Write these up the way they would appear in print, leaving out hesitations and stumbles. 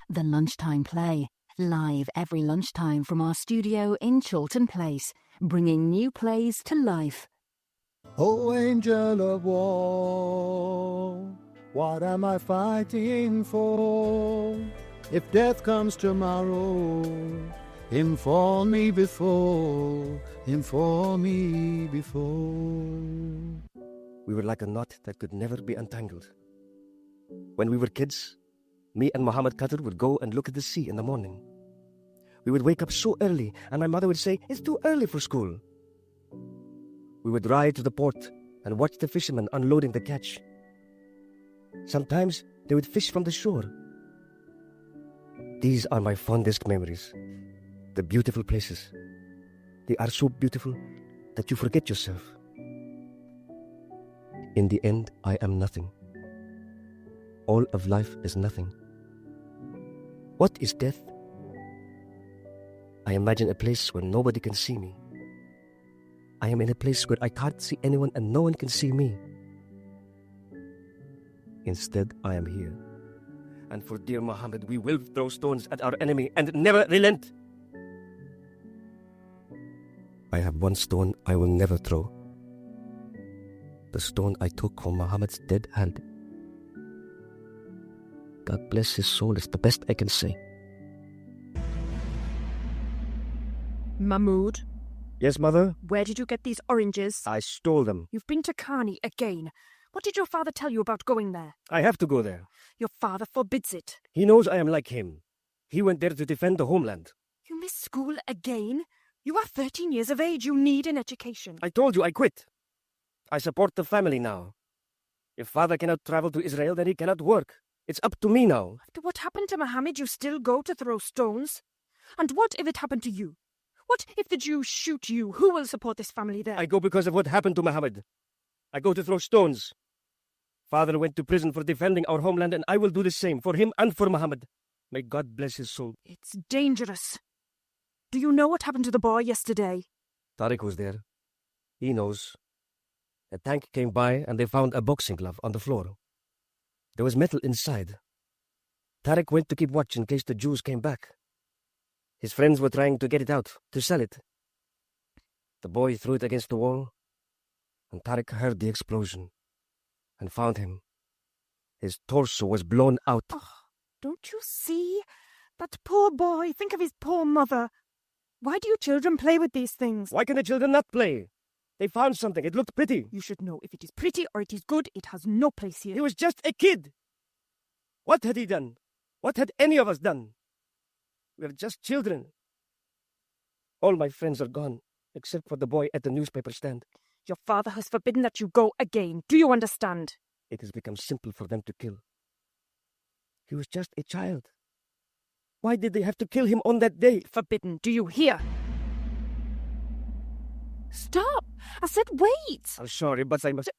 The Lunchtime Play, live every lunchtime from our studio in Chiltern Place, bringing new plays to life. Oh, angel of war, what am I fighting for? If death comes tomorrow, inform me before, inform me before. We were like a knot that could never be untangled. When we were kids, me and Muhammad Qadir would go and look at the sea in the morning. We would wake up so early, and my mother would say, "It's too early for school." We would ride to the port and watch the fishermen unloading the catch. Sometimes they would fish from the shore. These are my fondest memories. The beautiful places. They are so beautiful that you forget yourself. In the end, I am nothing. All of life is nothing. What is death? I imagine a place where nobody can see me. I am in a place where I can't see anyone and no one can see me. Instead, I am here. And for dear Muhammad, we will throw stones at our enemy and never relent. I have one stone I will never throw. The stone I took from Muhammad's dead hand. God bless his soul is the best I can say. Mahmood, Yes, mother? where did you get these oranges? I stole them. You've been to Carney again. What did your father tell you about going there? I have to go there. Your father forbids it. He knows I am like him. He went there to defend the homeland. You miss school again? You are 13 years of age. You need an education. I told you I quit. I support the family now. If father cannot travel to Israel, then he cannot work. It's up to me now. After what happened to Mohammed, you still go to throw stones? And what if it happened to you? What if the Jews shoot you? Who will support this family there? I go because of what happened to Muhammad. I go to throw stones. Father went to prison for defending our homeland, and I will do the same for him and for Muhammad. May God bless his soul. It's dangerous. Do you know what happened to the boy yesterday? Tariq was there. He knows. A tank came by and they found a boxing glove on the floor. There was metal inside. Tariq went to keep watch in case the Jews came back. His friends were trying to get it out, to sell it. The boy threw it against the wall, and Tariq heard the explosion and found him. His torso was blown out. Oh, don't you see? That poor boy. Think of his poor mother. Why do you children play with these things? Why can the children not play? They found something. It looked pretty. You should know if it is pretty or it is good, it has no place here. He was just a kid. What had he done? What had any of us done? We are just children. All my friends are gone, except for the boy at the newspaper stand. Your father has forbidden that you go again. Do you understand? It has become simple for them to kill. He was just a child. Why did they have to kill him on that day? Forbidden. Do you hear? Stop! I said wait! I'm sorry, but I must...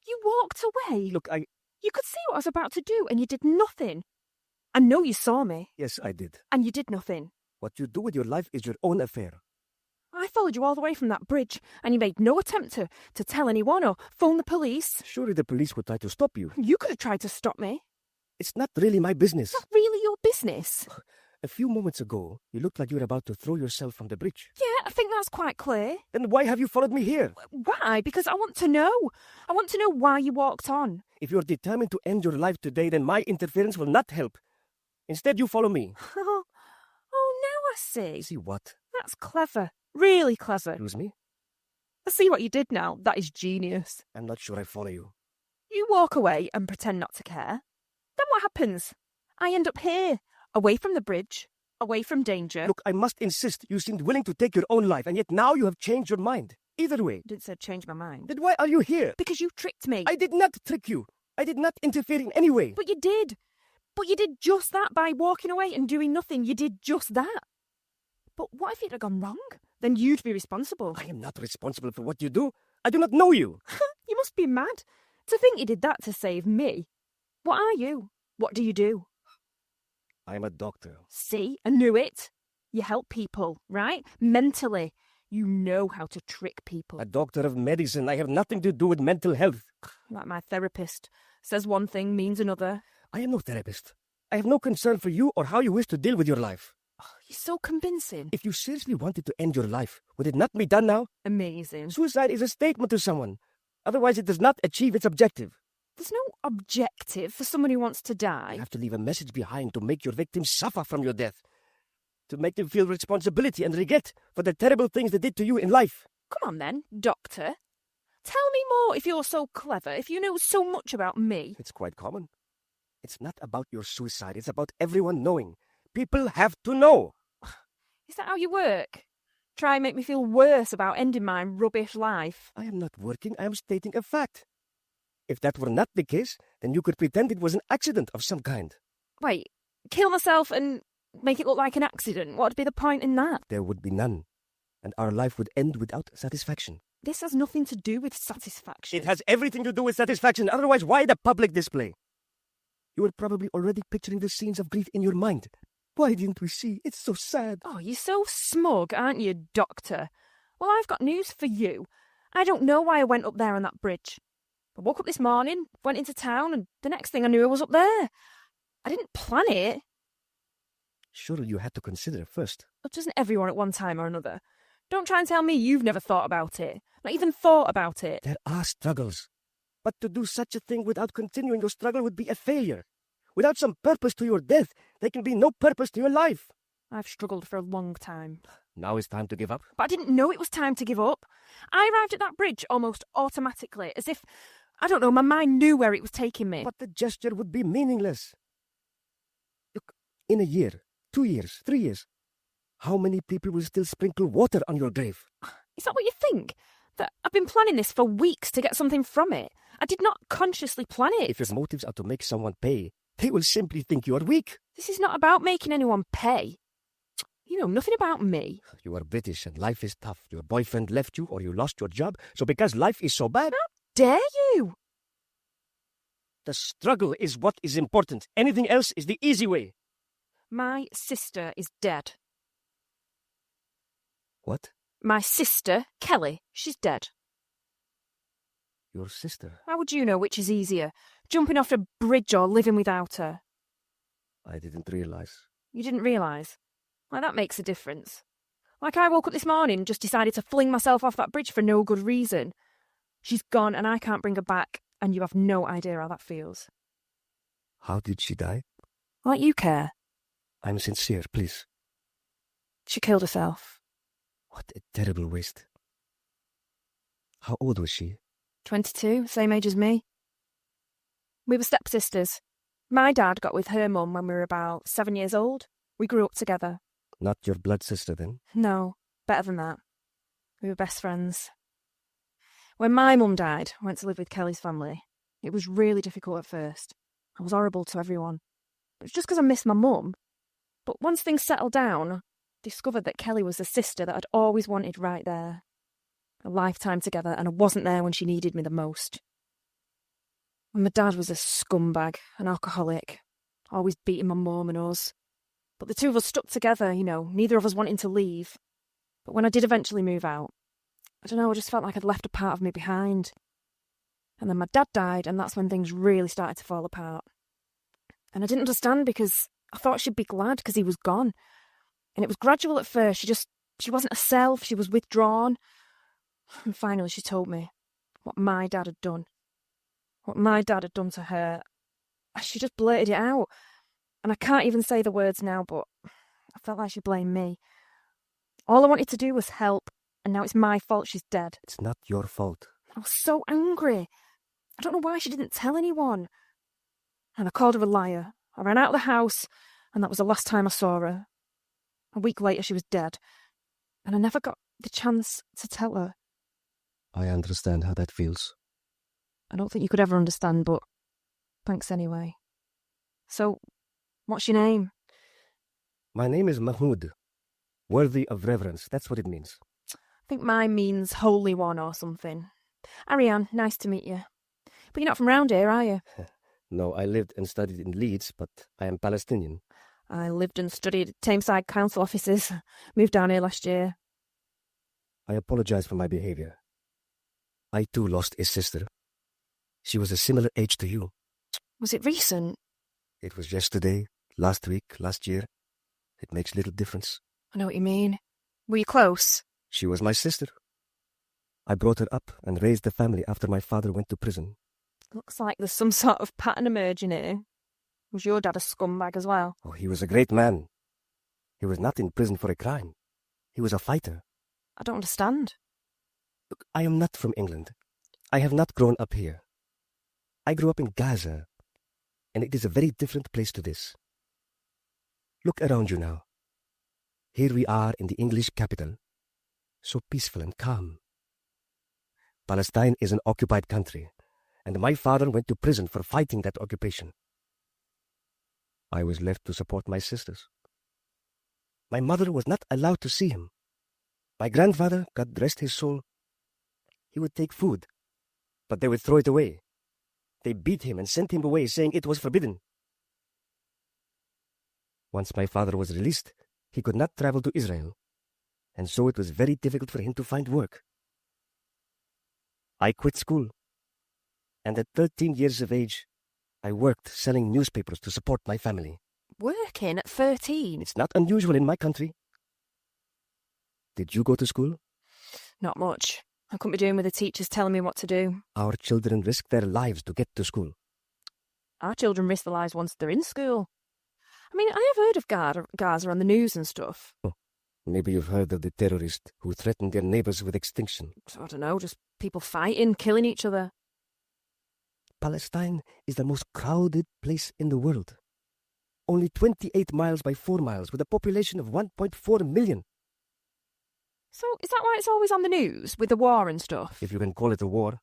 You walked away. Look, You could see what I was about to do, and you did nothing. I know you saw me. Yes, I did. And you did nothing. What you do with your life is your own affair. I followed you all the way from that bridge, and you made no attempt to tell anyone or phone the police. Surely the police would try to stop you. You could have tried to stop me. It's not really my business. Not really your business. A few moments ago, you looked like you were about to throw yourself from the bridge. Yeah, I think that's quite clear. Then why have you followed me here? Why? Because I want to know. I want to know why you walked on. If you're determined to end your life today, then my interference will not help. Instead, you follow me. Oh, now I see. See what? That's clever. Really clever. Excuse me? I see what you did now. That is genius. I'm not sure I follow you. You walk away and pretend not to care. Then what happens? I end up here, away from the bridge, away from danger. Look, I must insist. You seemed willing to take your own life, and yet now you have changed your mind. Either way. I didn't say change my mind. Then why are you here? Because you tricked me. I did not trick you. I did not interfere in any way. But you did. But you did just that by walking away and doing nothing. You did just that. But what if it had gone wrong? Then you'd be responsible. I am not responsible for what you do. I do not know you. You must be mad. To think you did that to save me. What are you? What do you do? I am a doctor. See, I knew it. You help people, right? Mentally. You know how to trick people. A doctor of medicine. I have nothing to do with mental health. Like my therapist. Says one thing, means another. I am no therapist. I have no concern for you or how you wish to deal with your life. You're so convincing. If you seriously wanted to end your life, would it not be done now? Amazing. Suicide is a statement to someone. Otherwise, it does not achieve its objective. There's no objective for someone who wants to You die. have to leave a message behind to make your victims suffer from your death. To make them feel responsibility and regret for the terrible things they did to you in life. Come on then, doctor. Tell me more if you're so clever, if you know so much about me. It's quite common. It's not about your suicide, it's about everyone knowing. People have to know. Is that how you work? Try and make me feel worse about ending my rubbish life. I am not working, I am stating a fact. If that were not the case, then you could pretend it was an accident of some kind. Wait, kill myself and make it look like an accident? What would be the point in that? There would be none, and our life would end without satisfaction. This has nothing to do with satisfaction. It has everything to do with satisfaction, otherwise why the public display? You were probably already picturing the scenes of grief in your mind. Why didn't we see? It's so sad. Oh, you're so smug, aren't you, doctor? Well, I've got news for you. I don't know why I went up there on that bridge. I woke up this morning, went into town, and the next thing I knew I was up there. I didn't plan it. Surely you had to consider first. But doesn't everyone at one time or another? Don't try and tell me you've never thought about it. Not even thought about it. There are struggles. But to do such a thing without continuing your struggle would be a failure. Without some purpose to your death, there can be no purpose to your life. I've struggled for a long time. Now it's time to give up. But I didn't know it was time to give up. I arrived at that bridge almost automatically, as if, I don't know, my mind knew where it was taking me. But the gesture would be meaningless. Look, in a year, 2 years, 3 years, how many people will still sprinkle water on your grave? Is that what you think? That I've been planning this for weeks to get something from it? I did not consciously plan it. If your motives are to make someone pay, they will simply think you are weak. This is not about making anyone pay. You know nothing about me. You are British and life is tough. Your boyfriend left you or you lost your job. So because life is so bad... How dare you? The struggle is what is important. Anything else is the easy way. My sister is dead. What? My sister, Kelly, she's dead. Your sister? How would you know which is easier? Jumping off a bridge or living without her? I didn't realize. You didn't realise? Well, that makes a difference. Like I woke up this morning and just decided to fling myself off that bridge for no good reason. She's gone and I can't bring her back, and you have no idea how that feels. How did she die? Like you care. I'm sincere, please. She killed herself. What a terrible waste. How old was she? 22, same age as me. We were stepsisters. My dad got with her mum when we were about 7 years old. We grew up together. Not your blood sister, then? No, better than that. We were best friends. When my mum died, I went to live with Kelly's family. It was really difficult at first. I was horrible to everyone. It was just because I missed my mum. But once things settled down, I discovered that Kelly was the sister that I'd always wanted right there. A lifetime together, and I wasn't there when she needed me the most. And my dad was a scumbag, an alcoholic, always beating my mum and us. But the two of us stuck together, you know, neither of us wanting to leave. But when I did eventually move out, I don't know, I just felt like I'd left a part of me behind. And then my dad died, and that's when things really started to fall apart. And I didn't understand because I thought she'd be glad because he was gone. And it was gradual at first. She wasn't herself, she was withdrawn. And finally she told me what my dad had done. What my dad had done to her. She just blurted it out. And I can't even say the words now, but I felt like she blamed me. All I wanted to do was help, and now it's my fault she's dead. It's not your fault. I was so angry. I don't know why she didn't tell anyone. And I called her a liar. I ran out of the house, and that was the last time I saw her. A week later, she was dead. And I never got the chance to tell her. I understand how that feels. I don't think you could ever understand, but thanks anyway. So, what's your name? My name is Mahmoud. Worthy of reverence, that's what it means. I think mine means Holy One or something. Ariane, nice to meet you. But you're not from round here, are you? No, I lived and studied in Leeds, but I am Palestinian. I lived and studied at Tameside Council offices. Moved down here last year. I apologize for my behavior. I too lost a sister. She was a similar age to you. Was it recent? It was yesterday, Last week, last year, it makes little difference. I know what you mean. Were you close? She was my sister. I brought her up and raised the family after my father went to prison. Looks like there's some sort of pattern emerging here. Was your dad a scumbag as well? Oh, he was a great man. He was not in prison for a crime. He was a fighter. I don't understand. Look, I am not from England. I have not grown up here. I grew up in Gaza, and it is a very different place to this. Look around you now. Here we are in the English capital, so peaceful and calm. Palestine is an occupied country, and my father went to prison for fighting that occupation. I was left to support my sisters. My mother was not allowed to see him. My grandfather, God rest his soul, he would take food, but they would throw it away. They beat him and sent him away, saying it was forbidden. Once my father was released, he could not travel to Israel, and so it was very difficult for him to find work. I quit school, and at 13 years of age, I worked selling newspapers to support my family. Working at 13? It's not unusual in my country. Did you go to school? Not much. I couldn't be doing with the teachers telling me what to do. Our children risk their lives to get to school. Our children risk their lives once they're in school. I mean, I have heard of Gaza on the news and stuff. Oh, maybe you've heard of the terrorists who threatened their neighbors with extinction. I don't know, just people fighting, killing each other. Palestine is the most crowded place in the world. Only 28 miles by 4 miles, with a population of 1.4 million. So is that why it's always on the news, with the war and stuff? If you can call it a war.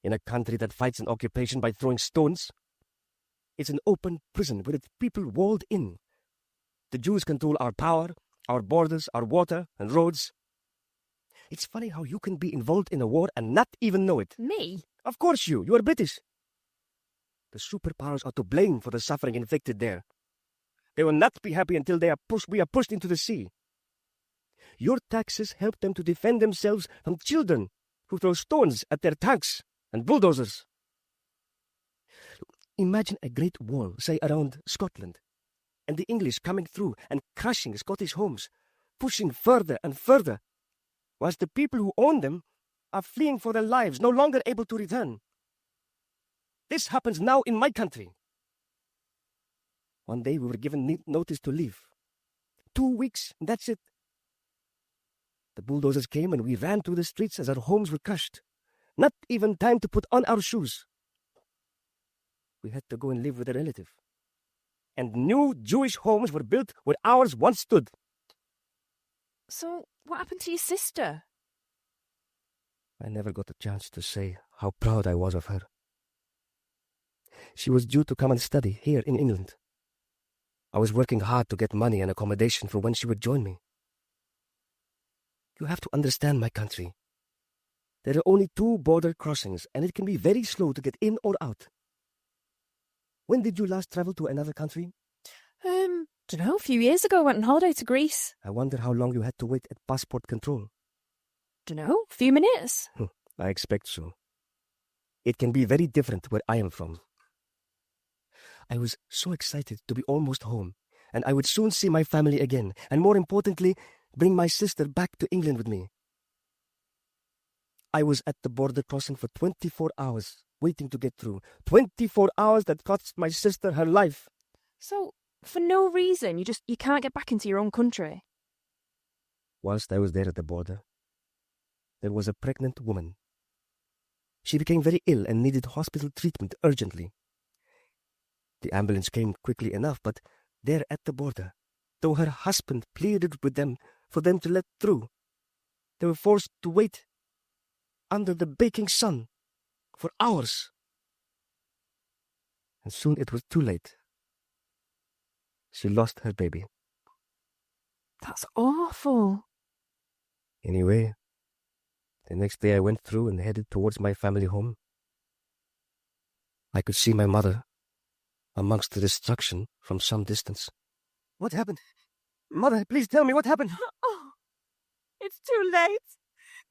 In a country that fights an occupation by throwing stones. It's an open prison with its people walled in. The Jews control our power, our borders, our water and roads. It's funny how you can be involved in a war and not even know it. Me? Of course you are British. The superpowers are to blame for the suffering inflicted there. They will not be happy until we are pushed into the sea. Your taxes help them to defend themselves from children who throw stones at their tanks and bulldozers. Imagine a great wall, say around Scotland, and the English coming through and crushing Scottish homes, pushing further and further, whilst the people who own them are fleeing for their lives, no longer able to return. This happens now in my country. One day we were given notice to leave. 2 weeks, that's it. The bulldozers came and we ran through the streets as our homes were crushed. Not even time to put on our shoes. We had to go and live with a relative. And new Jewish homes were built where ours once stood. So, what happened to your sister? I never got a chance to say how proud I was of her. She was due to come and study here in England. I was working hard to get money and accommodation for when she would join me. You have to understand my country. There are only 2 border crossings, and it can be very slow to get in or out. When did you last travel to another country? Don't know, a few years ago I went on holiday to Greece. I wonder how long you had to wait at passport control. Don't know, a few minutes. I expect so. It can be very different where I am from. I was so excited to be almost home, and I would soon see my family again, and more importantly, bring my sister back to England with me. I was at the border crossing for 24 hours, waiting to get through. 24 hours that cost my sister her life. So, for no reason, you can't get back into your own country? Whilst I was there at the border, there was a pregnant woman. She became very ill and needed hospital treatment urgently. The ambulance came quickly enough, but there at the border, though her husband pleaded with them for them to let through, they were forced to wait under the baking sun for hours. And soon it was too late. She lost her baby. That's awful. Anyway, the next day I went through and headed towards my family home. I could see my mother amongst the destruction from some distance. What happened? Mother, please tell me what happened. Oh, it's too late.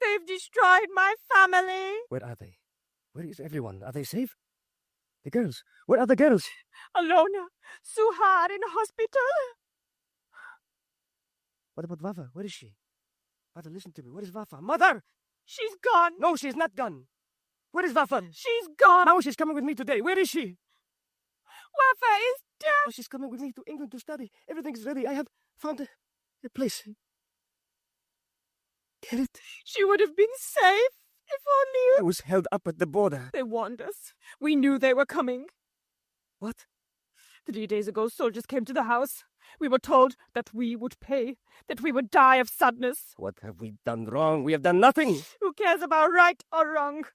They've destroyed my family. Where are they? Where is everyone? Are they safe? The girls. Where are the girls? Alona, Suhar in hospital. What about Vafa? Where is she? Mother, listen to me. Where is Vafa? Mother! She's gone. No, she's not gone. Where is Vafa? She's gone. Now she's coming with me today. Where is she? Wafa is dead. Oh, she's coming with me to England to study. Everything's ready. I have found a place. Get it? She would have been safe if I only was held up at the border. they warned us. We knew they were coming. What? 3 days ago, soldiers came to the house. We were told that we would pay, that we would die of sadness. What have we done wrong? We have done nothing. Who cares about right or wrong?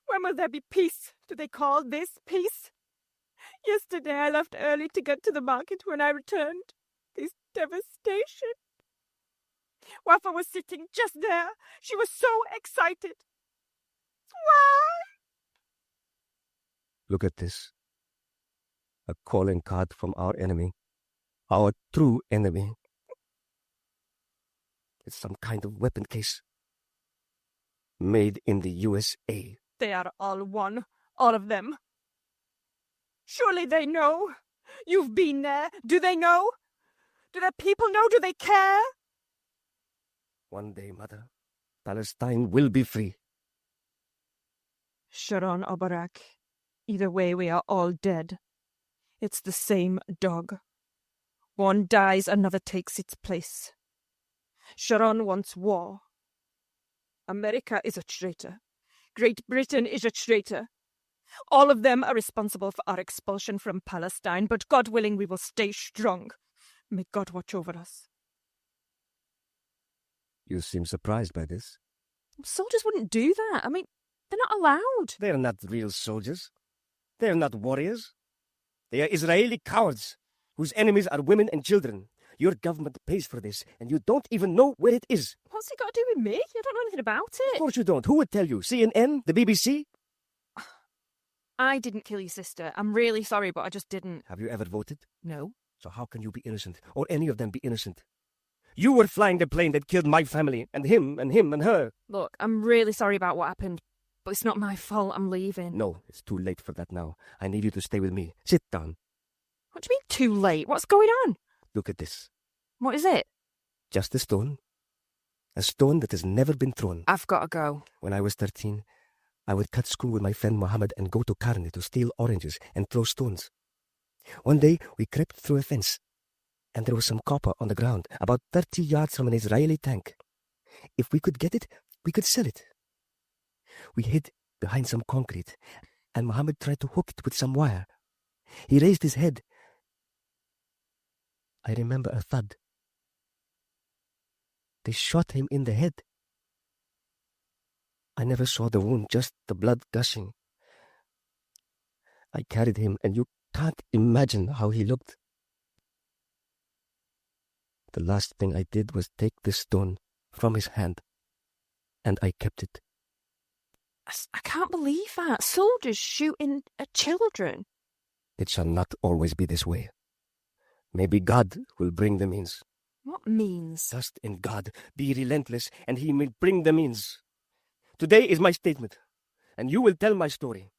When will there be peace? Do they call this peace? Yesterday I left early to get to the market. When I returned, this devastation. Wafa was sitting just there. She was so excited. Why? Look at this. A calling card from our enemy. Our true enemy. It's some kind of weapon case. Made in the USA. They are all one, all of them. Surely they know. You've been there. Do they know? Do their people know? Do they care? One day, Mother, Palestine will be free. Sharon or Barak. Either way, we are all dead. It's the same dog. One dies, another takes its place. Sharon wants war. America is a traitor. Great Britain is a traitor. All of them are responsible for our expulsion from Palestine, but God willing, we will stay strong. May God watch over us. You seem surprised by this. Soldiers wouldn't do that. I mean, they're not allowed. They're not real soldiers. They're not warriors. They are Israeli cowards whose enemies are women and children. Your government pays for this, and you don't even know where it is. What's it got to do with me? I don't know anything about Of it. course you don't. Who would tell you? CNN? The BBC? I didn't kill your sister. I'm really sorry, but I just didn't. Have you ever voted? No. So how can you be innocent, or any of them be innocent? You were flying the plane that killed my family, and him, and her. Look, I'm really sorry about what happened, but it's not my fault. I'm leaving. No, it's too late for that now. I need you to stay with me. Sit down. What do you mean too late? What's going on? Look at this. What is it? Just a stone. A stone that has never been thrown. I've got to go. When I was 13, I would cut school with my friend Mohammed and go to Karni to steal oranges and throw stones. One day, we crept through a fence, and there was some copper on the ground, about 30 yards from an Israeli tank. If we could get it, we could sell it. We hid behind some concrete, and Mohammed tried to hook it with some wire. He raised his head. I remember a thud. They shot him in the head. I never saw the wound, just the blood gushing. I carried him, and you can't imagine how he looked. The last thing I did was take the stone from his hand, and I kept it. I can't believe that. Soldiers shooting at children. It shall not always be this way. Maybe God will bring the means. What means? Trust in God, be relentless, and He will bring the means. Today is my statement, and you will tell my story.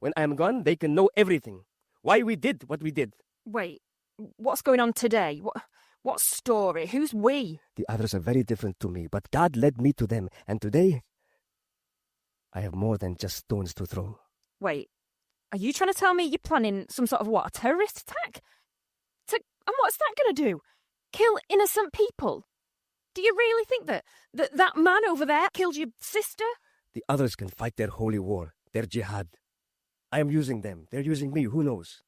When I am gone, they can know everything. Why we did what we did. Wait, what's going on today? What story? Who's we? The others are very different to me, but God led me to them, and today I have more than just stones to throw. Wait, are you trying to tell me you're planning some sort of a terrorist attack? And what's that going to do? Kill innocent people? Do you really think that man over there killed your sister? The others can fight their holy war, their jihad. I am using them. They're using me. Who knows?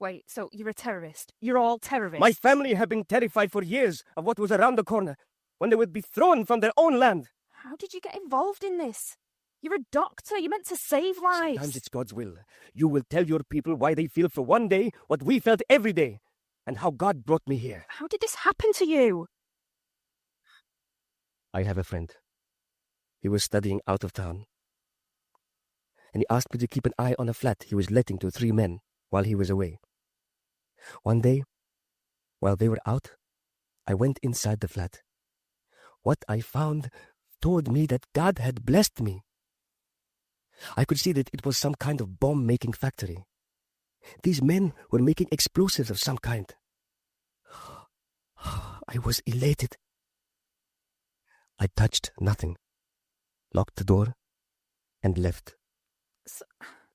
Wait, so you're a terrorist? You're all terrorists? My family have been terrified for years of what was around the corner, when they would be thrown from their own land. How did you get involved in this? You're a doctor. You're meant to save lives. Sometimes it's God's will. You will tell your people why they feel for one day what we felt every day, and how God brought me here. How did this happen to you? I have a friend. He was studying out of town, and he asked me to keep an eye on a flat he was letting to 3 men while he was away. One day, while they were out, I went inside the flat. What I found told me that God had blessed me. I could see that it was some kind of bomb-making factory. These men were making explosives of some kind. I was elated. I touched nothing, locked the door, and left.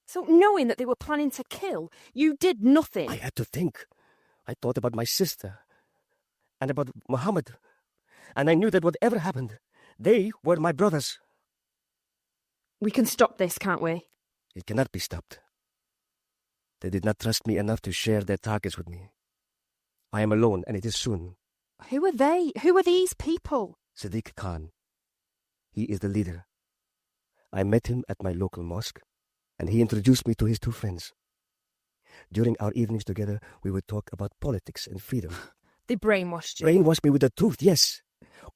So knowing that they were planning to kill, you did nothing? I had to think. I thought about my sister and about Muhammad. And I knew that whatever happened, they were my brothers. We can stop this, can't we? It cannot be stopped. They did not trust me enough to share their targets with me. I am alone, and it is soon. Who are they? Who are these people? Sadiq Khan. He is the leader. I met him at my local mosque, and he introduced me to his two friends. During our evenings together, we would talk about politics and freedom. They brainwashed you. Brainwashed me with the truth, yes.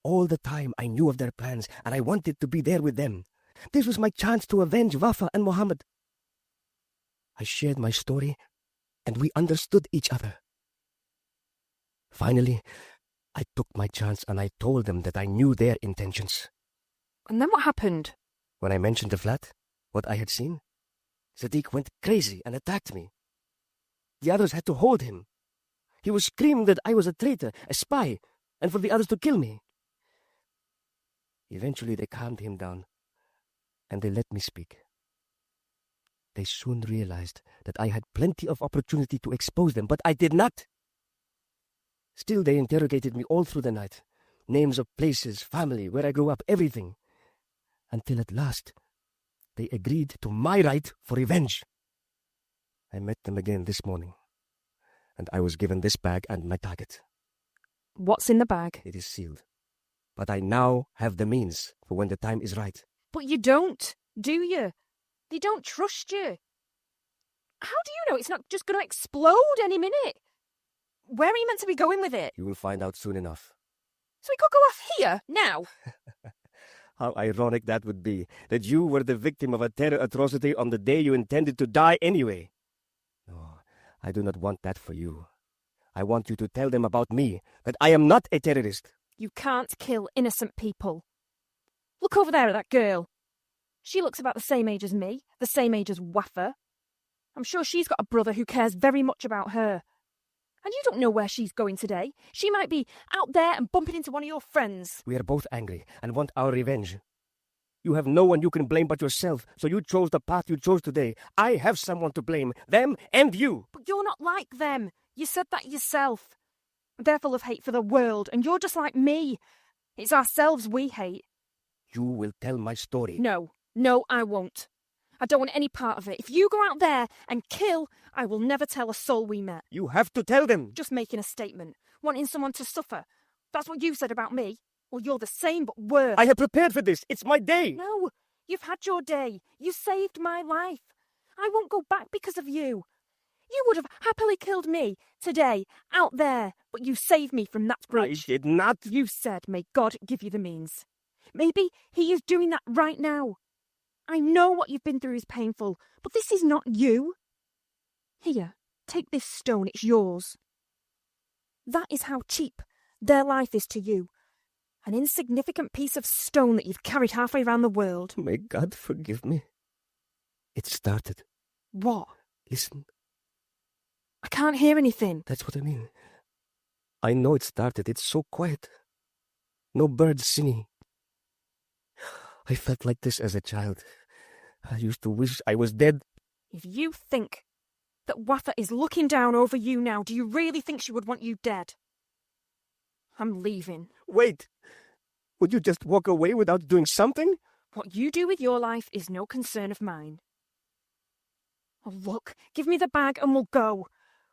All the time I knew of their plans, and I wanted to be there with them. This was my chance to avenge Wafa and Muhammad. I shared my story, and we understood each other. Finally, I took my chance and I told them that I knew their intentions. And then what happened? When I mentioned the flat, what I had seen, Sadiq went crazy and attacked me. The others had to hold him. He was screaming that I was a traitor, a spy, and for the others to kill me. Eventually they calmed him down, and they let me speak. They soon realized that I had plenty of opportunity to expose them, but I did not. Still, they interrogated me all through the night. Names of places, family, where I grew up, everything. Until at last, they agreed to my right for revenge. I met them again this morning, and I was given this bag and my target. What's in the bag? It is sealed. But I now have the means for when the time is right. But you don't, do you? They don't trust you. How do you know it's not just going to explode any minute? Where are you meant to be going with it? You will find out soon enough. So we could go off here, now? How ironic that would be, that you were the victim of a terror atrocity on the day you intended to die anyway. No, I do not want that for you. I want you to tell them about me, that I am not a terrorist. You can't kill innocent people. Look over there at that girl. She looks about the same age as me, the same age as Wafa. I'm sure she's got a brother who cares very much about her. And you don't know where she's going today. She might be out there and bumping into one of your friends. We are both angry and want our revenge. You have no one you can blame but yourself, so you chose the path you chose today. I have someone to blame, them and you. But you're not like them. You said that yourself. They're full of hate for the world, and you're just like me. It's ourselves we hate. You will tell my story. No, I won't. I don't want any part of it. If you go out there and kill, I will never tell a soul we met. You have to tell them. Just making a statement, wanting someone to suffer. That's what you said about me. Well, you're the same, but worse. I have prepared for this. It's my day. No, you've had your day. You saved my life. I won't go back because of you. You would have happily killed me today, out there, but you saved me from that bridge. I did not. You said, may God give you the means. Maybe he is doing that right now. I know what you've been through is painful, but this is not you. Here, take this stone, it's yours. That is how cheap their life is to you. An insignificant piece of stone that you've carried halfway around the world. May God forgive me. It started. What? Listen. I can't hear anything. That's what I mean. I know it started. It's so quiet. No birds singing. I felt like this as a child. I used to wish I was dead. If you think that Wafa is looking down over you now, do you really think she would want you dead? I'm leaving. Wait! Would you just walk away without doing something? What you do with your life is no concern of mine. Oh, look, give me the bag and we'll go.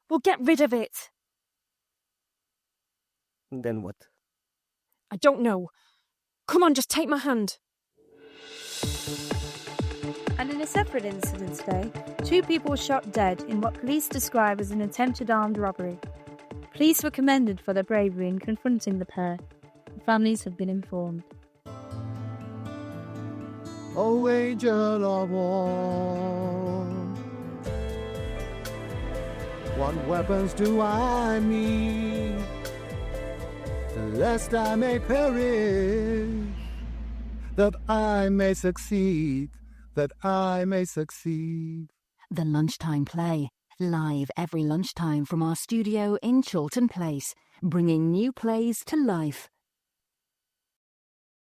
We'll get rid of it. Then what? I don't know. Come on, just take my hand. And in a separate incident today, 2 people were shot dead in what police describe as an attempted armed robbery. Police were commended for their bravery in confronting the pair. The families have been informed. O angel of war, what weapons do I meet, lest I may perish, that I may succeed, that I may succeed. The Lunchtime Play, live every lunchtime from our studio in Chiltern Place, bringing new plays to life.